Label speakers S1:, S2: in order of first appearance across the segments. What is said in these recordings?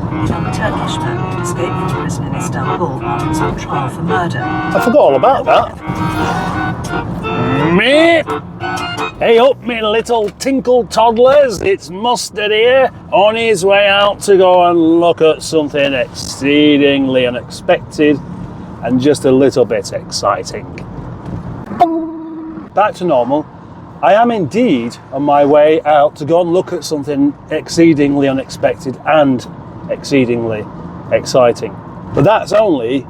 S1: A young Turkish man who escaped from prison in Istanbul is on trial for murder.
S2: I forgot all about that. Meep! Hey up, me little tinkle toddlers, it's Mustard here, on his way out to go and look at something exceedingly unexpected and just a little bit exciting. Back to normal. I am indeed on my way out to go and look at something exceedingly unexpected and exceedingly exciting. But that's only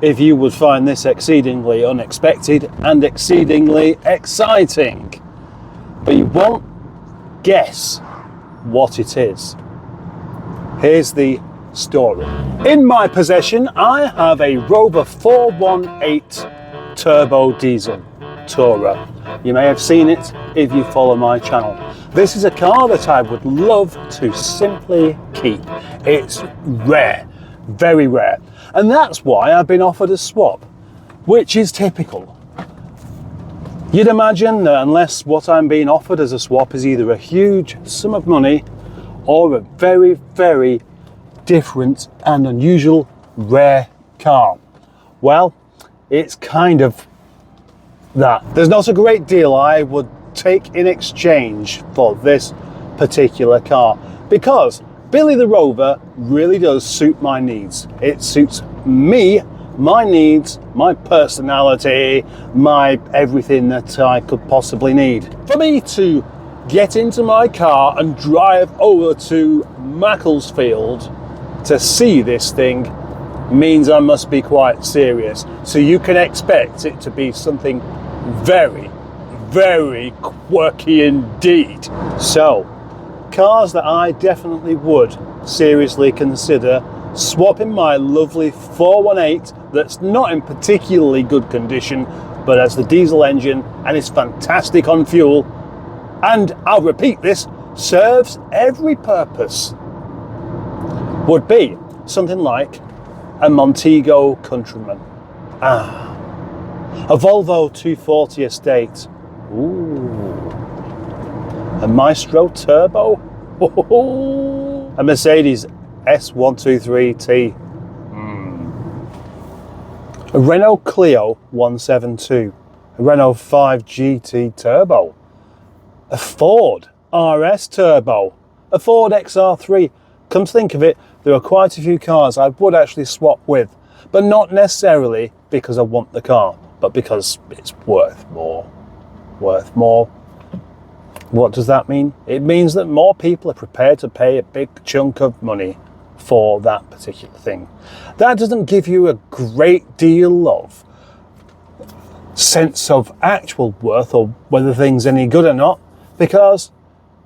S2: if you would find this exceedingly unexpected and exceedingly exciting. But you won't guess what it is. Here's the story. In my possession, I have a Rover 418 turbo diesel Tourer. You may have seen it if you follow my channel. This is a car that I would love to simply keep. It's rare, very rare. And that's why I've been offered a swap, which is typical. You'd imagine that unless what I'm being offered as a swap is either a huge sum of money or a very, very different and unusual rare car. Well, it's kind of that. There's not a great deal I would take in exchange for this particular car because Billy the Rover really does suit my needs. It suits me, my needs, my personality, my everything that I could possibly need. For me to get into my car and drive over to Macclesfield to see this thing means I must be quite serious. So you can expect it to be something very, very quirky indeed. So, cars that I definitely would seriously consider swapping my lovely 418 that's not in particularly good condition but has the diesel engine and is fantastic on fuel, and I'll repeat this, serves every purpose, would be something like a Montego Countryman. A Volvo 240 Estate. Ooh. A Maestro Turbo. Ooh. A Mercedes S123T. A Renault Clio 172. A Renault 5 GT Turbo. A Ford RS Turbo. A Ford XR3. Come to think of it, there are quite a few cars I would actually swap with, but not necessarily because I want the car, but because it's worth more. Worth more. What does that mean? It means that more people are prepared to pay a big chunk of money for that particular thing. That doesn't give you a great deal of sense of actual worth or whether things any good or not, because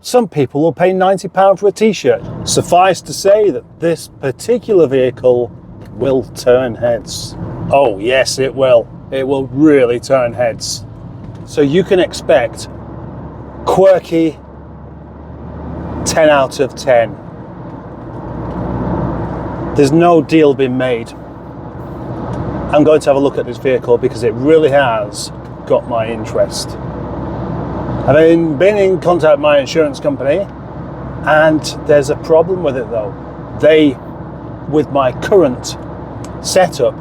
S2: some people will pay £90 for a t-shirt. Suffice to say that this particular vehicle will turn heads. Oh yes, it will. It will really turn heads. So you can expect quirky 10 out of 10. There's no deal been made. I'm going to have a look at this vehicle because it really has got my interest. I've been in contact with my insurance company and there's a problem with it though. They, with my current setup,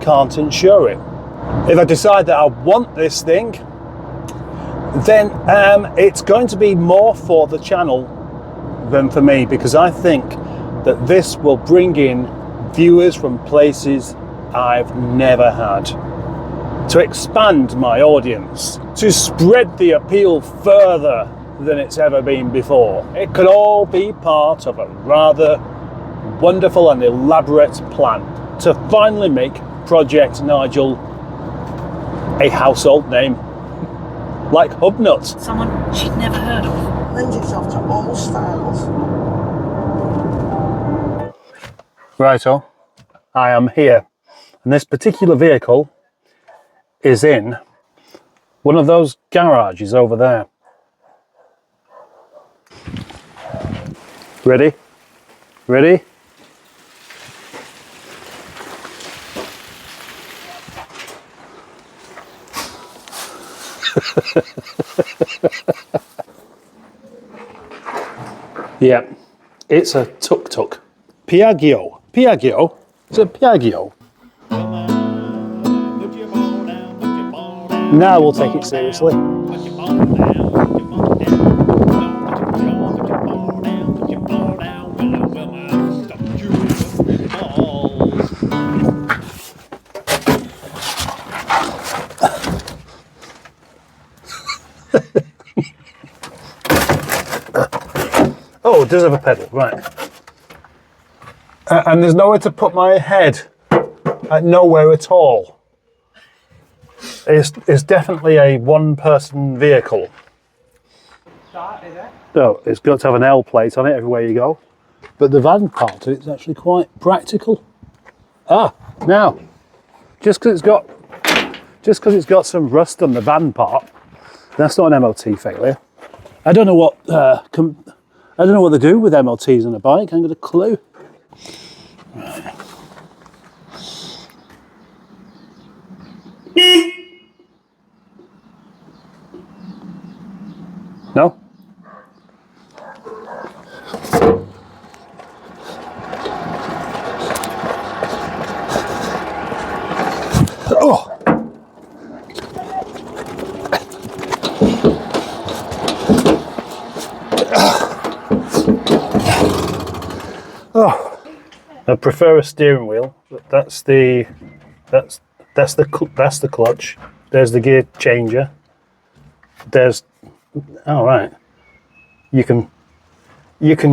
S2: can't insure it. If I decide that I want this thing, then it's going to be more for the channel than for me, because I think that this will bring in viewers from places I've never had, to expand my audience, to spread the appeal further than it's ever been before. It could all be part of a rather wonderful and elaborate plan to finally make Project Nigel a household name, like Hubnut.
S1: Someone she'd never heard of.
S3: Lends itself to all styles.
S2: Righto, I am here, and this particular vehicle is in one of those garages over there. Ready? Ready? Yeah, it's a tuk-tuk. Piaggio. Piaggio? It's a Piaggio. Now we'll take it seriously. Oh, it does have a pedal, right. And there's nowhere to put my head. Nowhere at all. It's definitely a one-person vehicle. So it's got to have an L plate on it everywhere you go. But the van part of it's actually quite practical. Ah, now, just because it's got some rust on the van part, that's not an MOT failure. I don't know what they do with MOTs on a bike. I haven't got a clue. No? Oh! Oh! I prefer a steering wheel. That's the clutch. There's the gear changer. There's right. You can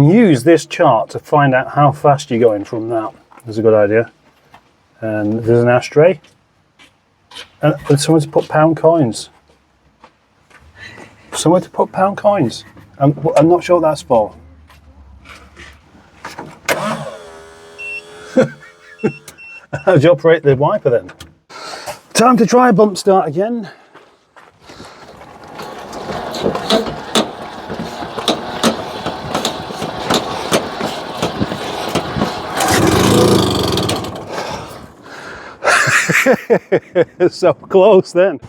S2: use this chart to find out how fast you're going from that. That's a good idea. And there's an ashtray. And somewhere to put pound coins. Somewhere to put pound coins. I'm not sure what that's for. How do you operate the wiper then? Time to try a bump start again. So close then.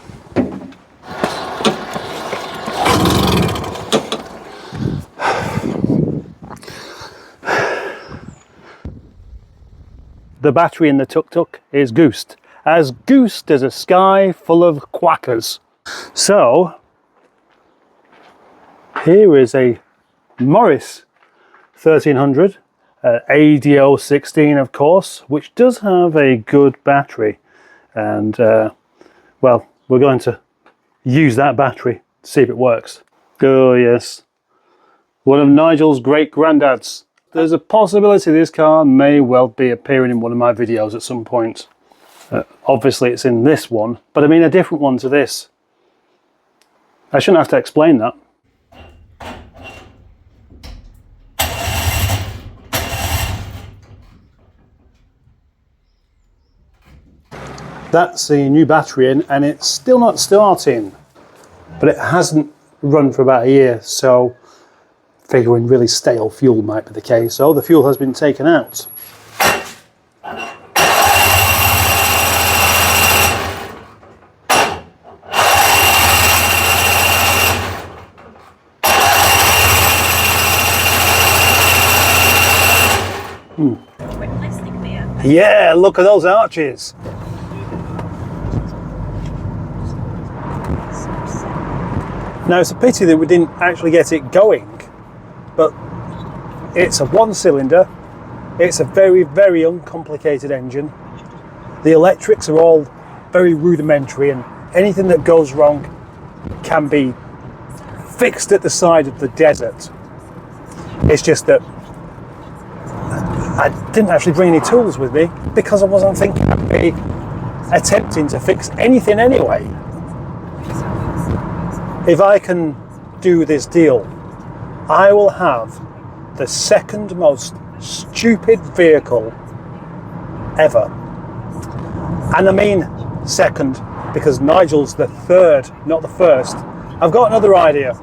S2: The battery in the tuk-tuk is goosed. As goosed as a sky full of quackers. So, here is a Morris 1300, ADO 16 of course, which does have a good battery. And, well, we're going to use that battery to see if it works. Oh yes, one of Nigel's great granddads. There's a possibility this car may well be appearing in one of my videos at some point. Obviously it's in this one, but I mean a different one to this. I shouldn't have to explain that. That's the new battery in, and it's still not starting, but it hasn't run for about a year, so figuring really stale fuel might be the case. So the fuel has been taken out. Yeah, look at those arches. Now it's a pity that we didn't actually get it going, but it's a one-cylinder, it's a very, very uncomplicated engine. The electrics are all very rudimentary, and anything that goes wrong can be fixed at the side of the desert. It's just that I didn't actually bring any tools with me because I wasn't thinking I'd be attempting to fix anything anyway. If I can do this deal, I will have the second most stupid vehicle ever. And I mean second because Nigel's the third, not the first. I've got another idea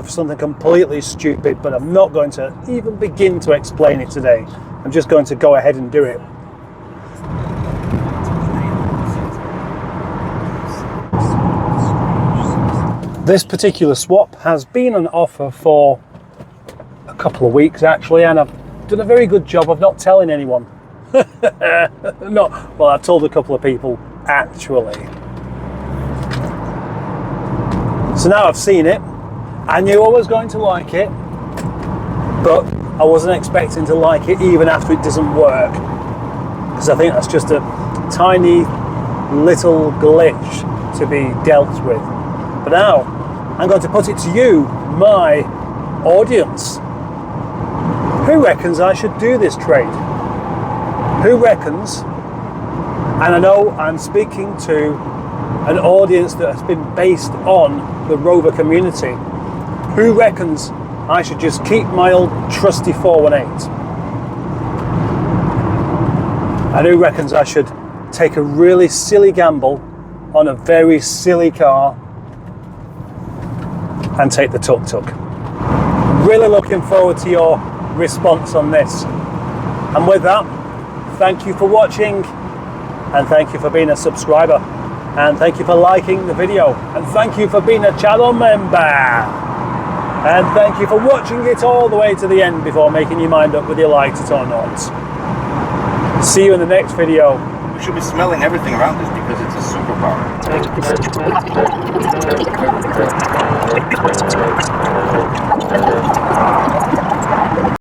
S2: for something completely stupid, but I'm not going to even begin to explain it today. I'm just going to go ahead and do it. This particular swap has been on offer for a couple of weeks actually, and done a very good job of not telling anyone. Not, well, I've told a couple of people, actually. So now I've seen it. I knew I was going to like it, but I wasn't expecting to like it even after it doesn't work, because I think that's just a tiny little glitch to be dealt with. But now I'm going to put it to you, my audience. Who reckons I should do this trade? Who reckons, and I know I'm speaking to an audience that has been based on the Rover community, who reckons I should just keep my old trusty 418? And who reckons I should take a really silly gamble on a very silly car and take the tuk-tuk? Really looking forward to your response on this. And with that, thank you for watching, and thank you for being a subscriber, and thank you for liking the video, and thank you for being a channel member, and thank you for watching it all the way to the end before making your mind up whether you liked it or not. See you in the next video.
S3: We should be smelling everything around this because it's a superpower.